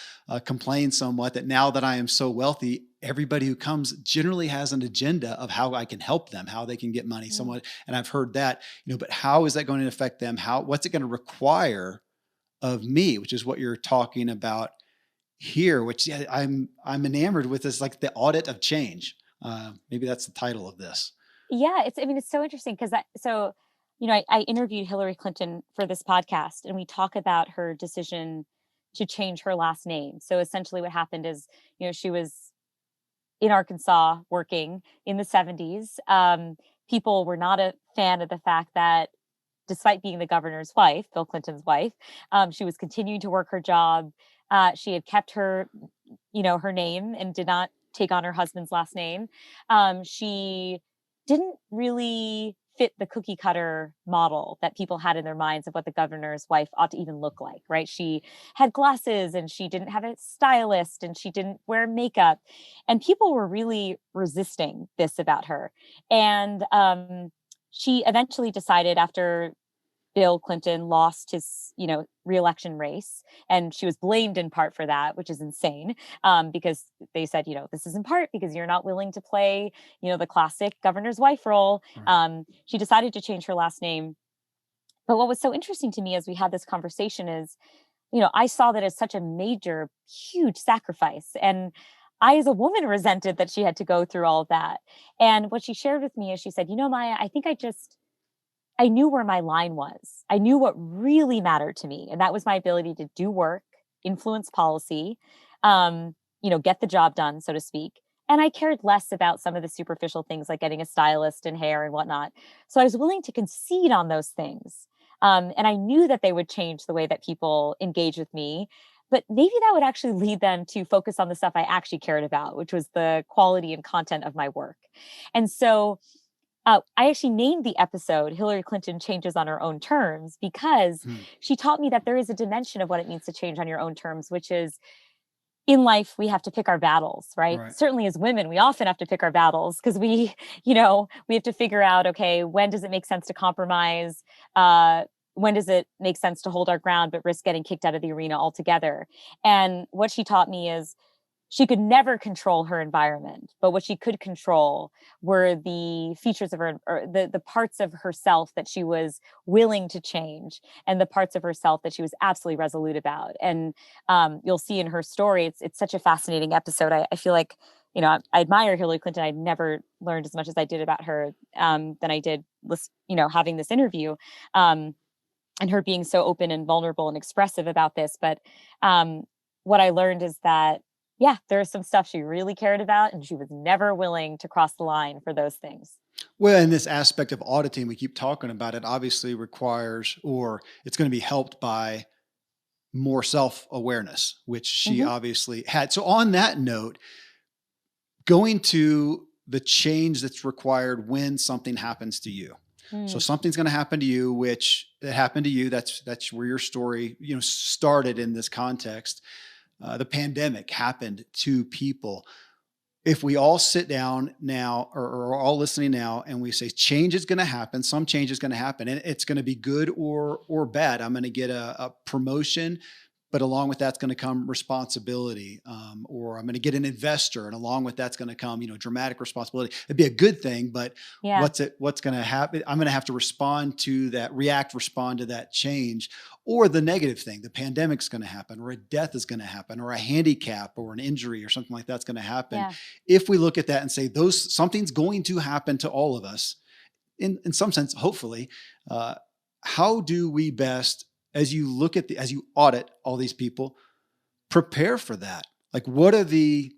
complain somewhat that now that I am so wealthy, everybody who comes generally has an agenda of how I can help them, how they can get money Mm. somewhat. And I've heard that, but how is that going to affect them? What's it going to require of me, which is what you're talking about here, which I'm enamored with, is like the audit of change. Maybe that's the title of this. Yeah, it's so interesting because I interviewed Hillary Clinton for this podcast, and we talk about her decision to change her last name. So essentially, what happened is, she was in Arkansas working in the 70s. People were not a fan of the fact that despite being the governor's wife, Bill Clinton's wife, she was continuing to work her job. She had kept her name and did not take on her husband's last name. She didn't really fit the cookie cutter model that people had in their minds of what the governor's wife ought to even look like, right? She had glasses and she didn't have a stylist and she didn't wear makeup. And people were really resisting this about her. And she eventually decided after Bill Clinton lost his, reelection race, and she was blamed in part for that, which is insane, because they said, this is in part because you're not willing to play, the classic governor's wife role. Right. She decided to change her last name. But what was so interesting to me as we had this conversation is, I saw that as such a major, huge sacrifice, and I, as a woman, resented that she had to go through all of that. And what she shared with me is she said, Maya, I think I knew where my line was. I knew what really mattered to me, and that was my ability to do work, influence policy, get the job done, so to speak. And I cared less about some of the superficial things like getting a stylist and hair and whatnot. So I was willing to concede on those things. And I knew that they would change the way that people engage with me. But maybe that would actually lead them to focus on the stuff I actually cared about, which was the quality and content of my work. And so I actually named the episode Hillary Clinton Changes on Her Own Terms because Hmm. she taught me that there is a dimension of what it means to change on your own terms, which is in life, we have to pick our battles, right? Right. Certainly as women, we often have to pick our battles because we have to figure out, okay, when does it make sense to compromise? When does it make sense to hold our ground but risk getting kicked out of the arena altogether? And what she taught me is she could never control her environment, but what she could control were the features of her, or the parts of herself that she was willing to change, and the parts of herself that she was absolutely resolute about. And you'll see in her story, it's such a fascinating episode. I feel like, I admire Hillary Clinton. I've never learned as much as I did about her than I did, having this interview. And her being so open and vulnerable and expressive about this. But what I learned is that, yeah, there was some stuff she really cared about, and she was never willing to cross the line for those things. Well, in this aspect of auditing, we keep talking about it, obviously requires, or it's going to be helped by more self-awareness, which she Mhm. obviously had. So on that note, going to the change that's required when something happens to you. So Mm. something's going to happen to you, which that happened to you. That's where your story, started in this context. The pandemic happened to people. If we all sit down now or are all listening now and we say change is going to happen, some change is going to happen, and it's going to be good or bad. I'm going to get a promotion, but along with that's going to come responsibility, or I'm going to get an investor, and along with that's going to come, dramatic responsibility. It'd be a good thing, but Yeah. what's going to happen? I'm going to have to respond to that, respond to that change, or the negative thing. The pandemic's going to happen, or a death is going to happen, or a handicap, or an injury, or something like that's going to happen. Yeah. If we look at that and say something's going to happen to all of us, in some sense, hopefully, how do we best, as you look at as you audit all these people, prepare for that? Like, what are the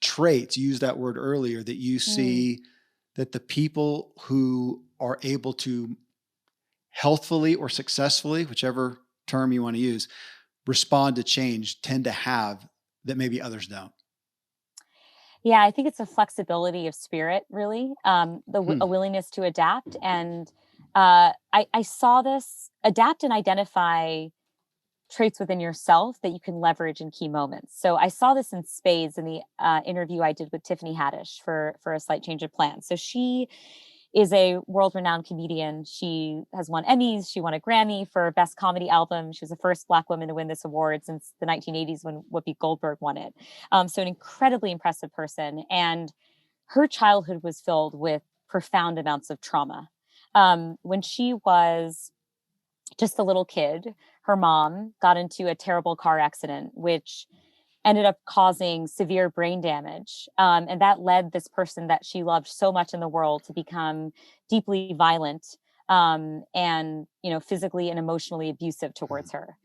traits, you used that word earlier, that you see that the people who are able to healthfully or successfully, whichever term you want to use, respond to change tend to have that maybe others don't? Yeah, I think it's a flexibility of spirit, really, a willingness to adapt. And I saw this adapt and identify traits within yourself that you can leverage in key moments. So I saw this in spades in the interview I did with Tiffany Haddish for A Slight Change of Plans. So she is a world-renowned comedian. She has won Emmys. She won a Grammy for Best Comedy Album. She was the first Black woman to win this award since the 1980s when Whoopi Goldberg won it. So an incredibly impressive person. And her childhood was filled with profound amounts of trauma. When she was just a little kid, her mom got into a terrible car accident, which ended up causing severe brain damage. And that led this person that she loved so much in the world to become deeply violent, and, physically and emotionally abusive towards her.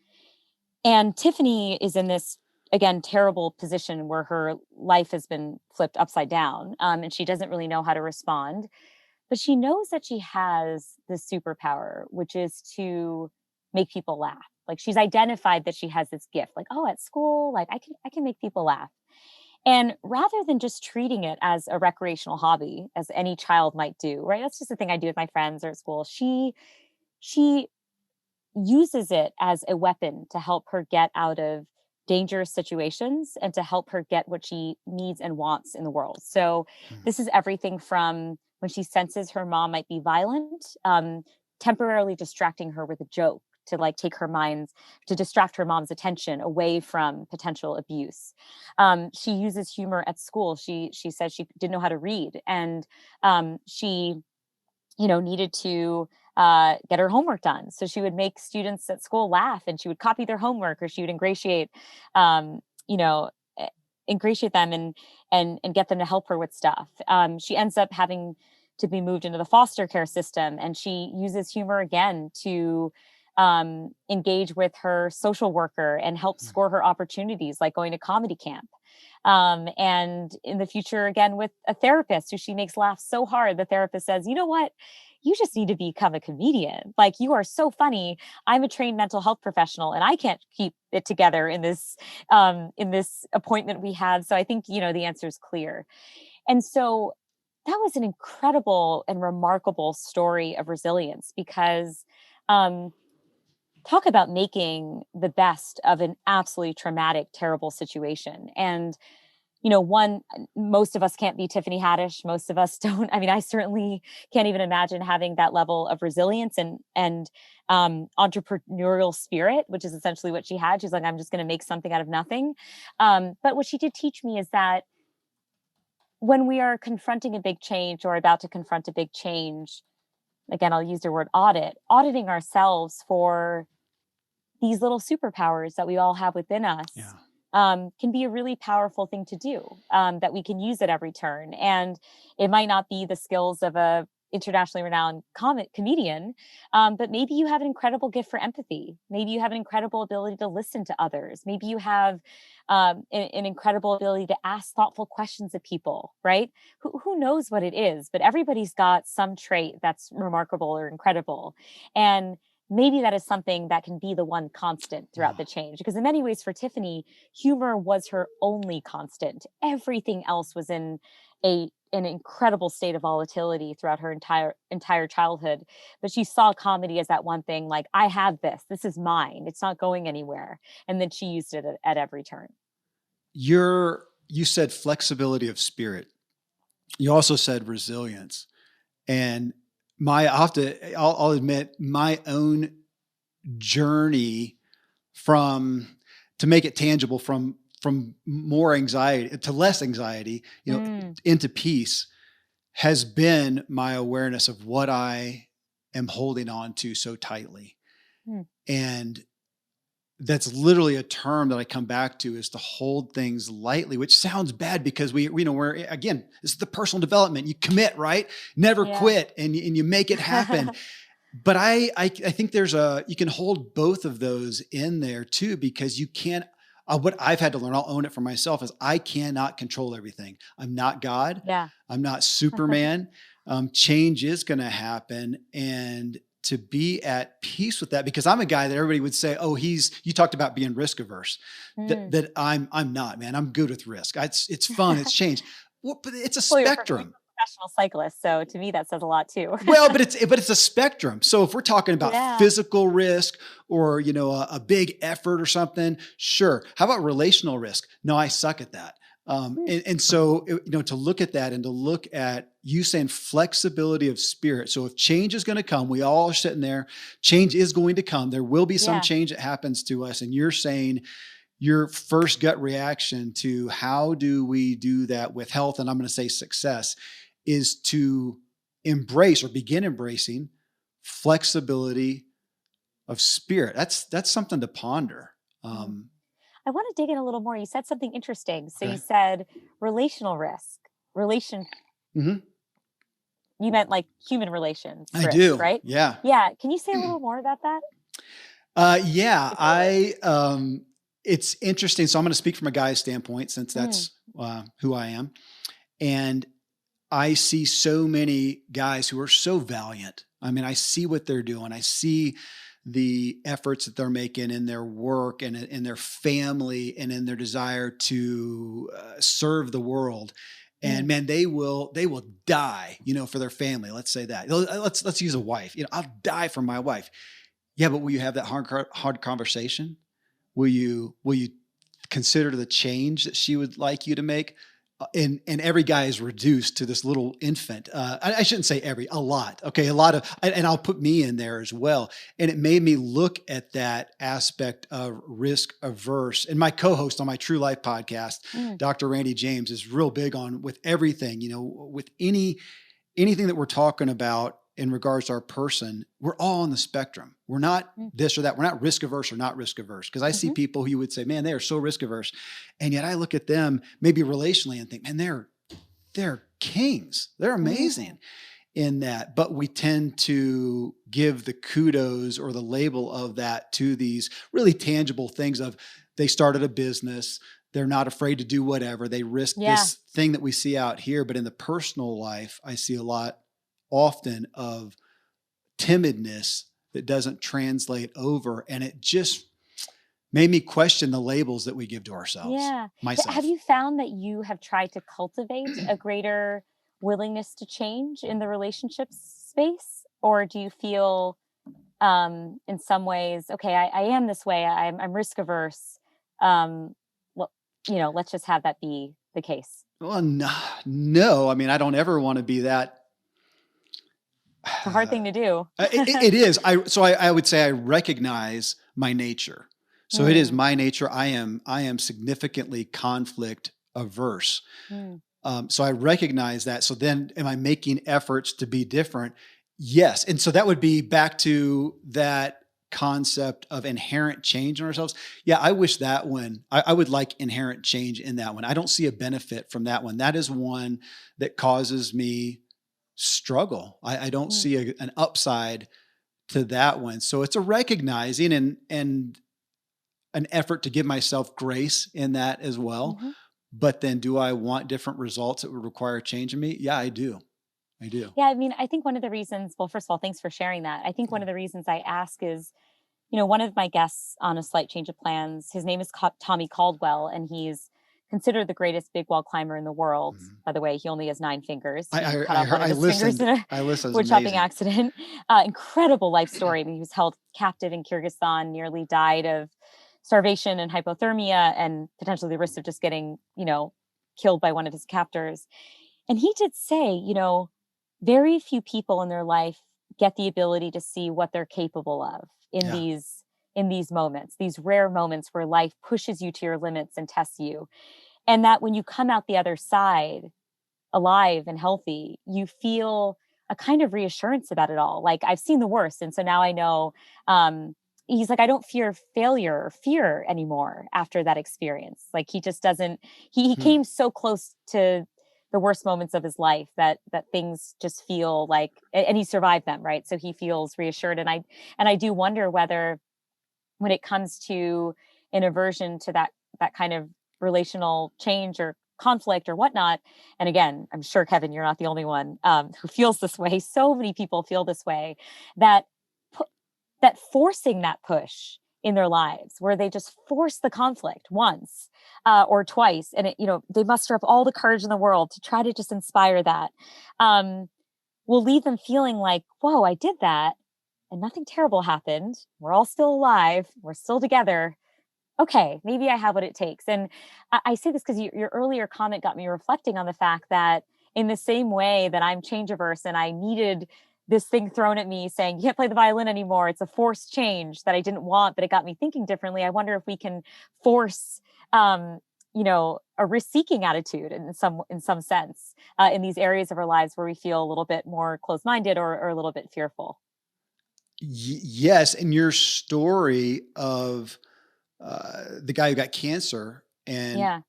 And Tiffany is in this, again, terrible position where her life has been flipped upside down, and she doesn't really know how to respond. But she knows that she has this superpower, which is to make people laugh. Like, she's identified that she has this gift. Like, oh, at school, like I can make people laugh. And rather than just treating it as a recreational hobby, as any child might do, right? That's just the thing I do with my friends or at school. She uses it as a weapon to help her get out of dangerous situations and to help her get what she needs and wants in the world. So Mm. this is everything from when she senses her mom might be violent, temporarily distracting her with a joke to like take her mind to distract her mom's attention away from potential abuse. She uses humor at school. She says she didn't know how to read, and she needed to get her homework done. So she would make students at school laugh, and she would copy their homework, or she would um, you know, eh, ingratiate them and get them to help her with stuff. She ends up having to be moved into the foster care system, and she uses humor again to engage with her social worker and help Mm. score her opportunities, like going to comedy camp. And in the future, again, with a therapist who she makes laugh so hard, the therapist says, you know what? You just need to become a comedian. Like, you are so funny. I'm a trained mental health professional and I can't keep it together in this appointment we had. So I think, the answer is clear. And so that was an incredible and remarkable story of resilience because um, talk about making the best of an absolutely traumatic, terrible situation. And one, most of us can't be Tiffany Haddish. Most of us don't. I mean, I certainly can't even imagine having that level of resilience and entrepreneurial spirit, which is essentially what she had. She's like, I'm just going to make something out of nothing. But what she did teach me is that when we are confronting a big change or about to confront a big change, again, I'll use the word auditing ourselves for these little superpowers that we all have within us, Yeah. can be a really powerful thing to do, that we can use at every turn. And it might not be the skills of a internationally renowned comedian, but maybe you have an incredible gift for empathy. Maybe you have an incredible ability to listen to others. Maybe you have an incredible ability to ask thoughtful questions of people, right? Who knows what it is, but everybody's got some trait that's remarkable or incredible. And maybe that is something that can be the one constant throughout Oh, the change. Because in many ways, for Tiffany, humor was her only constant. Everything else was in an incredible state of volatility throughout her entire childhood. But she saw comedy as that one thing, like, I have this. This is mine. It's not going anywhere. And then she used it at every turn. you said flexibility of spirit. You also said resilience. And I'll admit my own journey from, to make it tangible, from more anxiety to less anxiety, Mm, into peace, has been my awareness of what I am holding on to so tightly. mm, And that's literally a term that I come back to, is to hold things lightly, which sounds bad because we're, again, this is the personal development. You commit, right? Never yeah. quit, and you make it happen. But I think you can hold both of those in there too, because you can't, what I've had to learn, I'll own it for myself, is I cannot control everything. I'm not God. Yeah. I'm not Superman. Change is going to happen. And to be at peace with that, because I'm a guy that everybody would say, oh, you talked about being risk averse, Mm. that I'm not, man. I'm good with risk. It's fun. It's change. Well, but it's a Well, you're a spectrum. professional cyclist. So to me, that says a lot too. Well, but it's a spectrum. So if we're talking about Yeah. physical risk, or a big effort or something, sure. How about relational risk? No, I suck at that. And so to look at that, and to look at you saying flexibility of spirit. So if change is going to come, we all are sitting there. Change is going to come. There will be some Yeah. change that happens to us, and you're saying your first gut reaction to how do we do that with health, and I'm going to say success, is to embrace, or begin embracing, flexibility of spirit. That's something to ponder. Mm. I want to dig in a little more. You said something interesting. So you Okay. said relational risk. Mhm. You meant like human relations I risk, do. right? Yeah. Yeah. Can you say a little more about that? Yeah. If you're willing? It's interesting. So I'm going to speak from a guy's standpoint, since Mm, that's who I am. And I see so many guys who are so valiant. I mean, I see what they're doing. I see the efforts that they're making in their work and in their family and in their desire to serve the world. And man, they will die, for their family. Let's say that. Let's use a wife. I'll die for my wife. Yeah, but will you have that hard conversation? Will you consider the change that she would like you to make? And every guy is reduced to this little infant. I shouldn't say a lot. Okay, a lot of, and I'll put me in there as well. And it made me look at that aspect of risk averse. And my co-host on my True Life podcast, Dr. Randy James, is real big on with everything. With anything that we're talking about in regards to our person, we're all on the spectrum. We're not this or that. We're not risk averse or not risk averse. Because I see people who you would say, man, they are so risk averse. And yet I look at them maybe relationally and think, man, they're kings. They're amazing in that. But we tend to give the kudos or the label of that to these really tangible things of they started a business. They're not afraid to do whatever. They risk this thing that we see out here. But in the personal life, I see a lot often of timidness that doesn't translate over. And it just made me question the labels that we give to ourselves. Yeah. Myself. Have you found that you have tried to cultivate a greater willingness to change in the relationship space? Or do you feel in some ways, okay, I am this way. I'm risk averse. Let's just have that be the case. Well, no. I mean, I don't ever want to be that. It's a hard thing to do. It is. I would say I recognize my nature. So it is my nature. I am significantly conflict averse. So I recognize that. So then am I making efforts to be different? Yes. And so that would be back to that concept of inherent change in ourselves. Yeah, I wish that one, I would like inherent change in that one. I don't see a benefit from that one. That is one that causes me struggle. I don't see an upside to that one. So it's a recognizing and an effort to give myself grace in that as well. But then do I want different results that would require change in me? Yeah, I do. Yeah, I mean, I think one of the reasons, well, first of all, thanks for sharing that. I think one of the reasons I ask is, one of my guests on A Slight Change of Plans, his name is Tommy Caldwell, and he's considered the greatest big wall climber in the world. By the way, he only has 9 fingers. I listened. Wood chopping accident. Incredible life story. I mean, he was held captive in Kyrgyzstan, nearly died of starvation and hypothermia, and potentially the risk of just getting, killed by one of his captors. And he did say, very few people in their life get the ability to see what they're capable of in these moments, these rare moments where life pushes you to your limits and tests you. And that when you come out the other side alive and healthy, you feel a kind of reassurance about it all. Like, I've seen the worst. And so now I know, he's like, I don't fear failure or fear anymore after that experience. Like, he just doesn't, he came so close to the worst moments of his life that things just feel like, and he survived them. Right. So he feels reassured. And I do wonder whether when it comes to an aversion to that kind of relational change or conflict or whatnot. And again, I'm sure, Kevin, you're not the only one who feels this way. So many people feel this way, that forcing that push in their lives, where they just force the conflict once or twice, and they muster up all the courage in the world to try to just inspire that, will leave them feeling like, whoa, I did that and nothing terrible happened. We're all still alive. We're still together. Okay, maybe I have what it takes. And I say this because your earlier comment got me reflecting on the fact that in the same way that I'm change averse and I needed this thing thrown at me saying, you can't play the violin anymore, it's a forced change that I didn't want, but it got me thinking differently. I wonder if we can force, a risk-seeking attitude in some sense in these areas of our lives where we feel a little bit more closed-minded or a little bit fearful. Yes. And your story of the guy who got cancer, and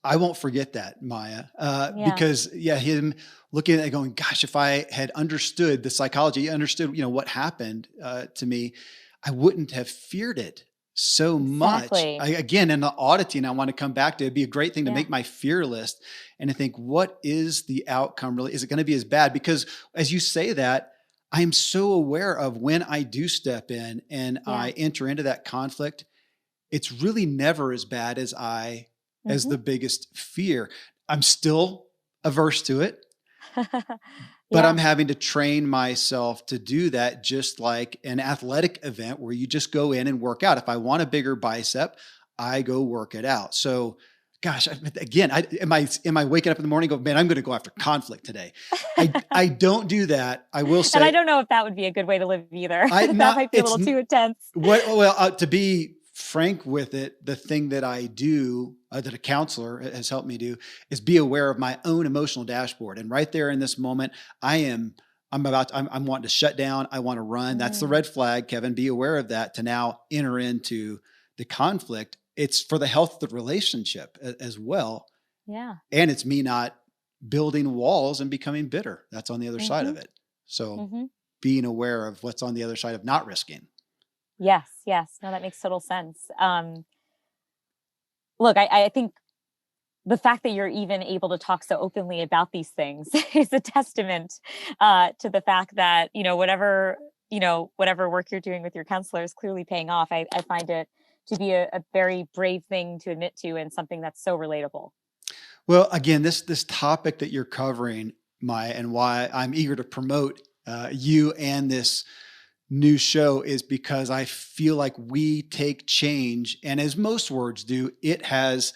I won't forget that, Maya, because him looking at it going, gosh, if I had understood the psychology, understood, what happened to me, I wouldn't have feared it so much. Again, in the auditing, I want to come back to, it'd be a great thing to make my fear list and to think, what is the outcome really? Is it going to be as bad? Because as you say that, I'm so aware of when I do step in and I enter into that conflict, it's really never as bad as the biggest fear. I'm still averse to it, but I'm having to train myself to do that, just like an athletic event where you just go in and work out. If I want a bigger bicep, I go work it out. So, gosh, again, am I waking up in the morning and go, man, I'm going to go after conflict today? I don't do that. I will say, and I don't know if that would be a good way to live either. That might be a little too intense. To be frank with it, the thing that I do, that a counselor has helped me do, is be aware of my own emotional dashboard. And right there in this moment, I'm wanting to shut down. I want to run. That's the red flag, Kevin. Be aware of that to now enter into the conflict. It's for the health of the relationship as well. Yeah. And it's me not building walls and becoming bitter. That's on the other side of it. So being aware of what's on the other side of not risking. Yes. No, that makes total sense. Look, I think the fact that you're even able to talk so openly about these things is a testament to the fact that, whatever work you're doing with your counselor is clearly paying off. I find it to be a very brave thing to admit to, and something that's so relatable. Well, again, this topic that you're covering, Maya, and why I'm eager to promote you and this new show is because I feel like we take change, and as most words do, it has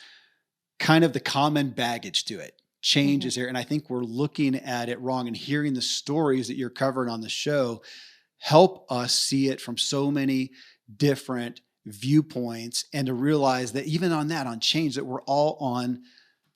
kind of the common baggage to it. Change is here. And I think we're looking at it wrong, and hearing the stories that you're covering on the show help us see it from so many different viewpoints, and to realize that even on change, that we're all on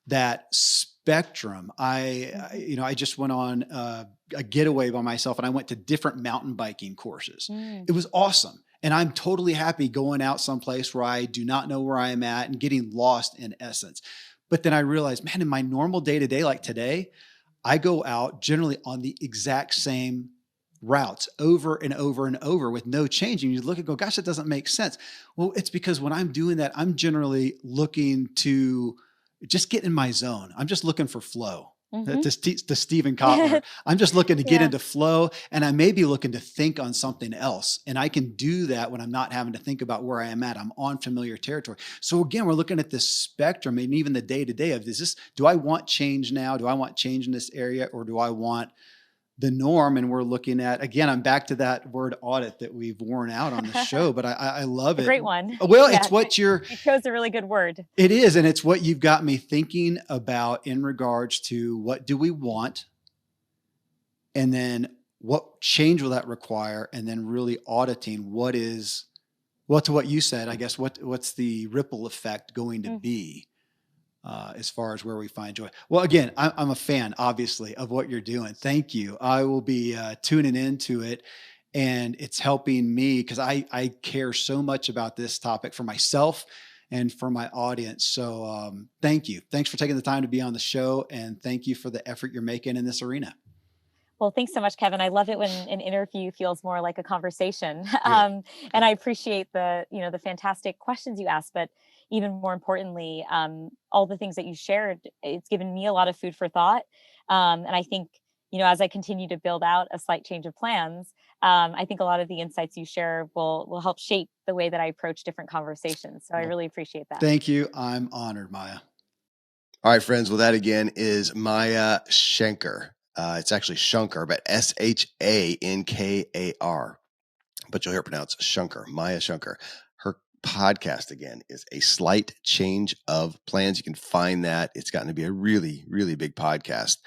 that spectrum. I just went on a getaway by myself, and I went to different mountain biking courses. It was awesome. And I'm totally happy going out someplace where I do not know where I am at and getting lost in essence. But then I realized, man, in my normal day-to-day, like today, I go out generally on the exact same routes over and over and over with no change. And you look and go, gosh, that doesn't make sense. Well, it's because when I'm doing that, I'm generally looking to just get in my zone. I'm just looking for flow. To Stephen Kotler. I'm just looking to get into flow, and I may be looking to think on something else. And I can do that when I'm not having to think about where I am at. I'm on familiar territory. So again, we're looking at this spectrum, and even the day-to-day of, do I want change now? Do I want change in this area, or do I want the norm? And we're looking at, again, I'm back to that word audit that we've worn out on the show, but I love it. Great one. Well, it's what you chose a really good word. It is. And it's what you've got me thinking about in regards to what do we want? And then what change will that require? And then really auditing to what you said, I guess, what's the ripple effect going to be? As far as where we find joy. Well, again, I'm a fan, obviously, of what you're doing. Thank you. I will be tuning into it, and it's helping me because I care so much about this topic for myself and for my audience. So thank you. Thanks for taking the time to be on the show, and thank you for the effort you're making in this arena. Well, thanks so much, Kevin. I love it when an interview feels more like a conversation. And I appreciate the fantastic questions you asked, but even more importantly, all the things that you shared, it's given me a lot of food for thought. And I think, as I continue to build out a slight change of plans, I think a lot of the insights you share will help shape the way that I approach different conversations. So I really appreciate that. Thank you. I'm honored, Maya. All right, friends. Well, that again is Maya Shankar. It's actually Shankar, but Shankar. But you'll hear it pronounced Shankar, Maya Shankar. Her podcast, again, is A Slight Change of Plans. You can find that. It's gotten to be a really, really big podcast.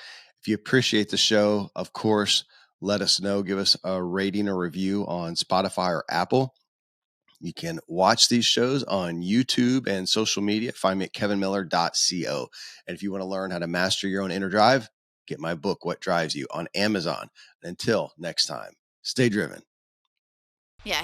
If you appreciate the show, of course, let us know. Give us a rating or review on Spotify or Apple. You can watch these shows on YouTube and social media. Find me at kevinmiller.co. And if you want to learn how to master your own inner drive, get my book, What Drives You, on Amazon. And until next time, stay driven. Yeah.